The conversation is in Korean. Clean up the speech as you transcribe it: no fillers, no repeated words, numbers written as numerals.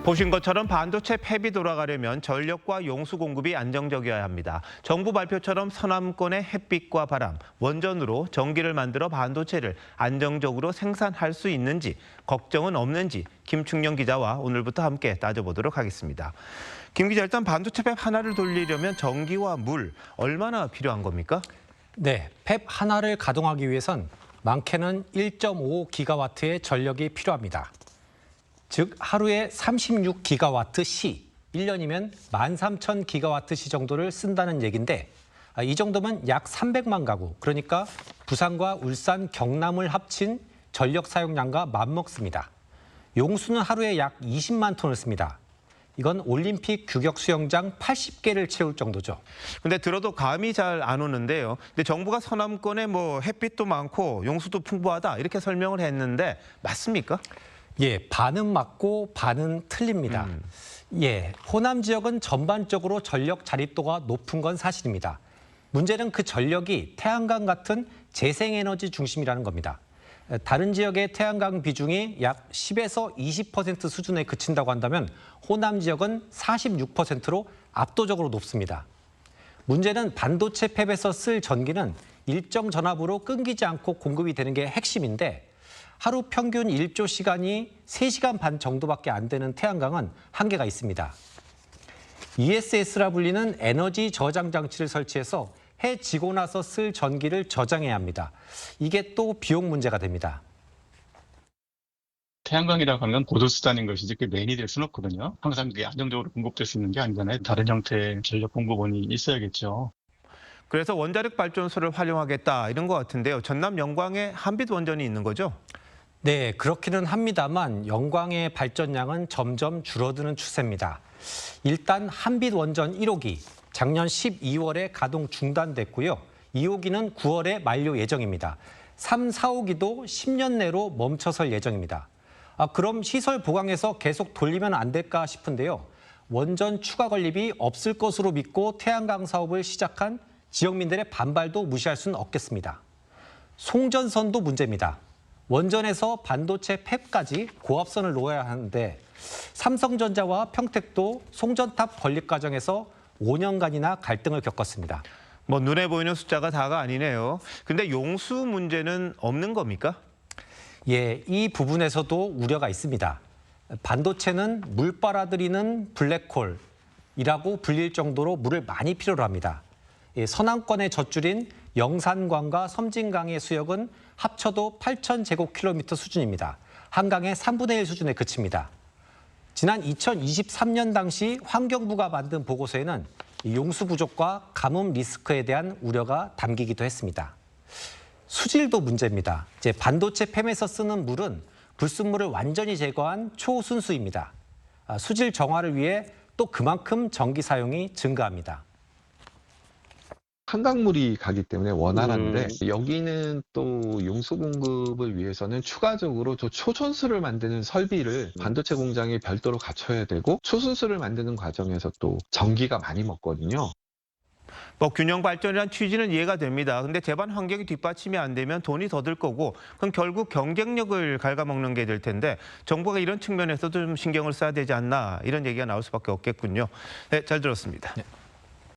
보신 것처럼 반도체 팹이 돌아가려면 전력과 용수 공급이 안정적이어야 합니다. 정부 발표처럼 서남권의 햇빛과 바람, 원전으로 전기를 만들어 반도체를 안정적으로 생산할 수 있는지, 걱정은 없는지 김충영 기자와 오늘부터 함께 따져보도록 하겠습니다. 김 기자, 일단 반도체 팹 하나를 돌리려면 전기와 물 얼마나 필요한 겁니까? 네, 팹 하나를 가동하기 위해선 많게는 1.5기가와트의 전력이 필요합니다. 즉 하루에 36기가와트/시, 1년이면 13,000기가와트/시 정도를 쓴다는 얘기인데 이 정도면 약 300만 가구, 그러니까 부산과 울산, 경남을 합친 전력 사용량과 맞먹습니다. 용수는 하루에 약 20만 톤을 씁니다. 이건 올림픽 규격 수영장 80개를 채울 정도죠. 근데 들어도 감이 잘 안 오는데요. 근데 정부가 서남권에 햇빛도 많고 용수도 풍부하다 이렇게 설명을 했는데 맞습니까? 예, 반은 맞고 반은 틀립니다. 예, 호남 지역은 전반적으로 전력 자립도가 높은 건 사실입니다. 문제는 그 전력이 태양광 같은 재생에너지 중심이라는 겁니다. 다른 지역의 태양광 비중이 약 10에서 20% 수준에 그친다고 한다면 호남 지역은 46%로 압도적으로 높습니다. 문제는 반도체 팹에서 쓸 전기는 일정 전압으로 끊기지 않고 공급이 되는 게 핵심인데 하루 평균 일조 시간이 3시간 반 정도밖에 안 되는 태양광은 한계가 있습니다. ESS라 불리는 에너지 저장 장치를 설치해서 해 지고 나서 쓸 전기를 저장해야 합니다. 이게 또 비용 문제가 됩니다. 태양광이라고 하면 고도수단인 것이지 그게 메인이 될 수는 없거든요. 항상 그게 안정적으로 공급될 수 있는 게 아니잖아요. 다른 형태의 전력 공급원이 있어야겠죠. 그래서 원자력 발전소를 활용하겠다 이런 것 같은데요. 전남 영광에 한빛 원전이 있는 거죠? 네, 그렇기는 합니다만 영광의 발전량은 점점 줄어드는 추세입니다. 일단 한빛 원전 1호기 작년 12월에 가동 중단됐고요. 2호기는 9월에 만료 예정입니다. 3, 4호기도 10년 내로 멈춰설 예정입니다. 그럼 시설 보강해서 계속 돌리면 안 될까 싶은데요. 원전 추가 건립이 없을 것으로 믿고 태양광 사업을 시작한 지역민들의 반발도 무시할 수는 없겠습니다. 송전선도 문제입니다. 원전에서 반도체 팹까지 고압선을 놓아야 하는데 삼성전자와 평택도 송전탑 건립 과정에서 5년간이나 갈등을 겪었습니다. 눈에 보이는 숫자가 다가 아니네요. 근데 용수 문제는 없는 겁니까? 예, 이 부분에서도 우려가 있습니다. 반도체는 물 빨아들이는 블랙홀이라고 불릴 정도로 물을 많이 필요로 합니다. 서남권의 젖줄인 영산강과 섬진강의 수역은 합쳐도 8,000제곱킬로미터 수준입니다. 한강의 3분의 1 수준에 그칩니다. 지난 2023년 당시 환경부가 만든 보고서에는 용수 부족과 가뭄 리스크에 대한 우려가 담기기도 했습니다. 수질도 문제입니다. 반도체 팹에서 쓰는 물은 불순물을 완전히 제거한 초순수입니다. 수질 정화를 위해 또 그만큼 전기 사용이 증가합니다. 한강물이 가기 때문에 원활한데 여기는 또 용수 공급을 위해서는 추가적으로 저 초순수를 만드는 설비를 반도체 공장에 별도로 갖춰야 되고 초순수를 만드는 과정에서 또 전기가 많이 먹거든요. 균형 발전이란 취지는 이해가 됩니다. 근데 제반 환경이 뒷받침이 안 되면 돈이 더 들 거고 그럼 결국 경쟁력을 갉아먹는 게 될 텐데 정부가 이런 측면에서도 좀 신경을 써야 되지 않나 이런 얘기가 나올 수밖에 없겠군요. 네, 잘 들었습니다. 네.